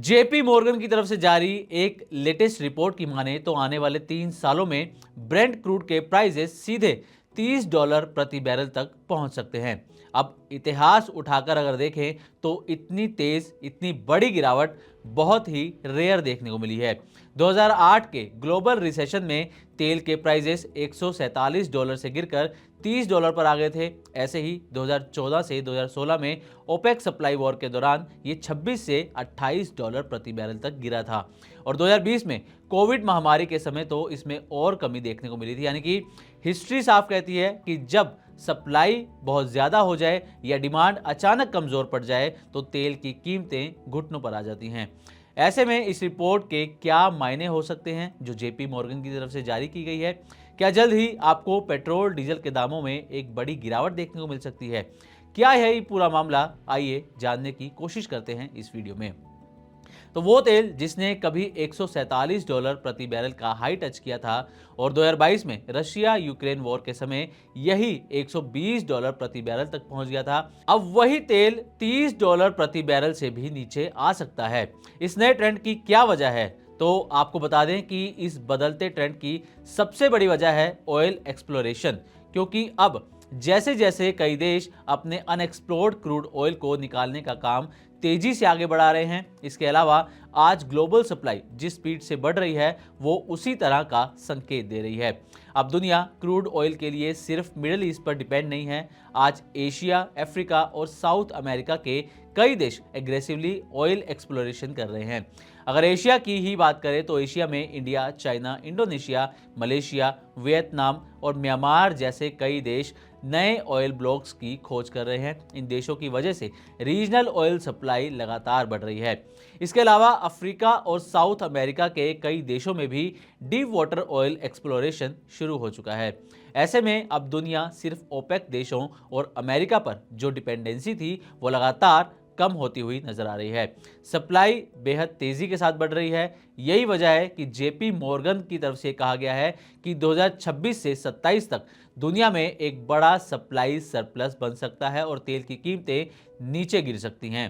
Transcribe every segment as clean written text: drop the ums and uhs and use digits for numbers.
JP Morgan की तरफ से जारी एक लेटेस्ट रिपोर्ट की माने तो आने वाले 3 सालों में ब्रेंट क्रूड के प्राइसेस सीधे $30 प्रति बैरल तक पहुंच सकते हैं। अब इतिहास उठाकर अगर देखें तो इतनी तेज, इतनी बड़ी गिरावट बहुत ही रेयर देखने को मिली है। 2008 के ग्लोबल रिसेशन में तेल के प्राइसेस $147 से गिरकर $30 पर आ गए थे। ऐसे ही 2014 से 2016 में ओपेक सप्लाई वॉर के दौरान ये 26 से $28 प्रति बैरल तक गिरा था। और 2020 में कोविड महामारी के समय तो इसमें और कमी देखने को मिली थी। यानी कि हिस्ट्री साफ कहती है कि जब सप्लाई बहुत ज़्यादा हो जाए या डिमांड अचानक कमज़ोर पड़ जाए तो तेल की कीमतें घुटनों पर आ जाती हैं। ऐसे में इस रिपोर्ट के क्या मायने हो सकते हैं जो जेपी मॉर्गन की तरफ से जारी की गई है? क्या जल्द ही आपको पेट्रोल डीजल के दामों में एक बड़ी गिरावट देखने को मिल सकती है? क्या है ये पूरा मामला? आइए जानने की कोशिश करते हैं इस वीडियो में। तो वो तेल जिसने कभी $147 प्रति बैरल का हाई टच किया था और 2022 में रशिया यूक्रेन वॉर के समय यही $120 प्रति बैरल तक पहुंच गया था, अब वही तेल $30 प्रति बैरल से भी नीचे आ सकता है। इस नए ट्रेंड की क्या वजह है? तो आपको बता दें कि इस बदलते ट्रेंड की सबसे बड़ी वजह है ऑयल एक्सप्लोरेशन, क्योंकि अब जैसे जैसे कई देश अपने अनएक्सप्लोर्ड क्रूड ऑयल को निकालने का काम तेजी से आगे बढ़ा रहे हैं। इसके अलावा आज ग्लोबल सप्लाई जिस स्पीड से बढ़ रही है वो उसी तरह का संकेत दे रही है। अब दुनिया क्रूड ऑयल के लिए सिर्फ मिडिल ईस्ट पर डिपेंड नहीं है। आज एशिया, अफ्रीका और साउथ अमेरिका के कई देश एग्रेसिवली ऑयल एक्सप्लोरेशन कर रहे हैं। अगर एशिया की ही बात करें तो एशिया में India, China, Indonesia, Malaysia, Vietnam और म्यांमार जैसे कई देश नए ऑयल ब्लॉक्स की खोज कर रहे हैं। इन देशों की वजह से रीजनल ऑयल सप्लाई लगातार बढ़ रही है। इसके अलावा अफ्रीका और साउथ अमेरिका के कई देशों में भी डीप वाटर ऑयल एक्सप्लोरेशन शुरू हो चुका है। ऐसे में अब दुनिया सिर्फ ओपेक देशों और अमेरिका पर जो डिपेंडेंसी थी वो लगातार कम होती हुई नजर आ रही है। सप्लाई बेहद तेजी के साथ बढ़ रही है। यही वजह है कि जेपी मॉर्गन की तरफ से कहा गया है कि 2026 से 27 तक दुनिया में एक बड़ा सप्लाई सरप्लस बन सकता है और तेल की कीमतें नीचे गिर सकती हैं।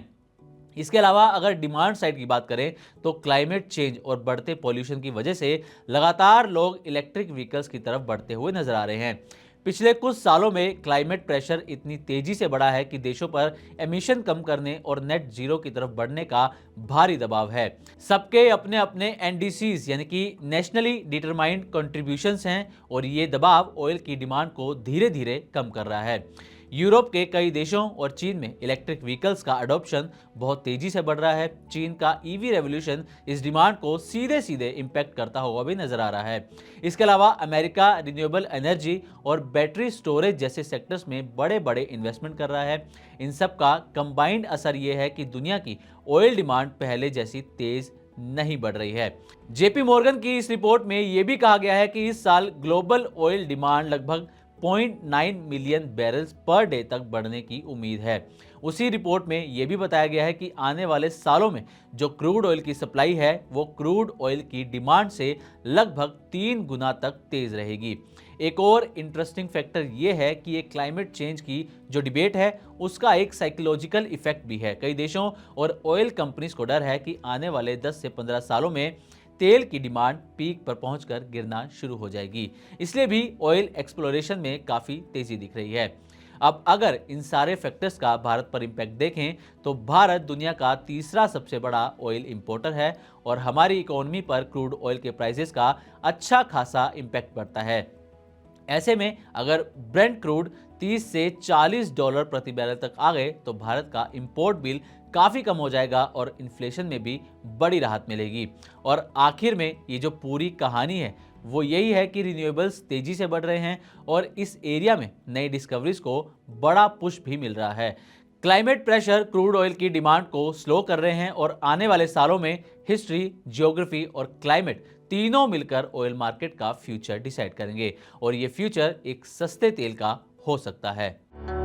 इसके अलावा अगर डिमांड साइड की बात करें तो क्लाइमेट चेंज और बढ़ते पॉल्यूशन की वजह से लगातार लोग इलेक्ट्रिक व्हीकल्स की तरफ बढ़ते हुए नजर आ रहे हैं। पिछले कुछ सालों में क्लाइमेट प्रेशर इतनी तेजी से बढ़ा है कि देशों पर एमिशन कम करने और नेट जीरो की तरफ बढ़ने का भारी दबाव है। सबके अपने अपने एनडीसीज यानी कि नेशनली डिटरमाइंड कंट्रीब्यूशंस हैं और ये दबाव ऑयल की डिमांड को धीरे धीरे कम कर रहा है। यूरोप के कई देशों और चीन में इलेक्ट्रिक व्हीकल्स का अडॉप्शन बहुत तेजी से बढ़ रहा है। चीन का ईवी रेवोल्यूशन इस डिमांड को सीधे सीधे इंपैक्ट करता हुआ भी नजर आ रहा है। इसके अलावा अमेरिका रिन्यूएबल एनर्जी और बैटरी स्टोरेज जैसे सेक्टर्स में बड़े बड़े इन्वेस्टमेंट कर रहा है। इन सब का कंबाइंड असर यह है कि दुनिया की ऑयल डिमांड पहले जैसी तेज नहीं बढ़ रही है। जेपी मॉर्गन की इस रिपोर्ट में यह भी कहा गया है कि इस साल ग्लोबल ऑयल डिमांड लगभग 0.9 मिलियन बैरल्स पर डे तक बढ़ने की उम्मीद है। उसी रिपोर्ट में यह भी बताया गया है कि आने वाले सालों में जो क्रूड ऑयल की सप्लाई है वो क्रूड ऑयल की डिमांड से लगभग 3 गुना तक तेज रहेगी। एक और इंटरेस्टिंग फैक्टर यह है कि ये क्लाइमेट चेंज की जो डिबेट है उसका एक साइकोलॉजिकल इफेक्ट भी है। कई देशों और ऑयल कंपनीज को डर है कि आने वाले 10 से 15 सालों में तेल की डिमांड पीक पर पहुंचकर गिरना शुरू हो जाएगी। इसलिए भी ऑयल एक्सप्लोरेशन में काफ़ी तेजी दिख रही है। अब अगर इन सारे फैक्टर्स का भारत पर इंपैक्ट देखें तो भारत दुनिया का तीसरा सबसे बड़ा ऑयल इंपोर्टर है और हमारी इकोनॉमी पर क्रूड ऑयल के प्राइसेस का अच्छा खासा इंपैक्ट पड़ता है। ऐसे में अगर ब्रेंट क्रूड 30 से $40 प्रति बैरल तक आ गए तो भारत का इंपोर्ट बिल काफ़ी कम हो जाएगा और इन्फ्लेशन में भी बड़ी राहत मिलेगी। और आखिर में ये जो पूरी कहानी है वो यही है कि रिन्यूएबल्स तेजी से बढ़ रहे हैं और इस एरिया में नई डिस्कवरीज को बड़ा पुश भी मिल रहा है। क्लाइमेट प्रेशर क्रूड ऑयल की डिमांड को स्लो कर रहे हैं और आने वाले सालों में हिस्ट्री, जियोग्राफी और क्लाइमेट तीनों मिलकर ऑयल मार्केट का फ्यूचर डिसाइड करेंगे और ये फ्यूचर एक सस्ते तेल का हो सकता है।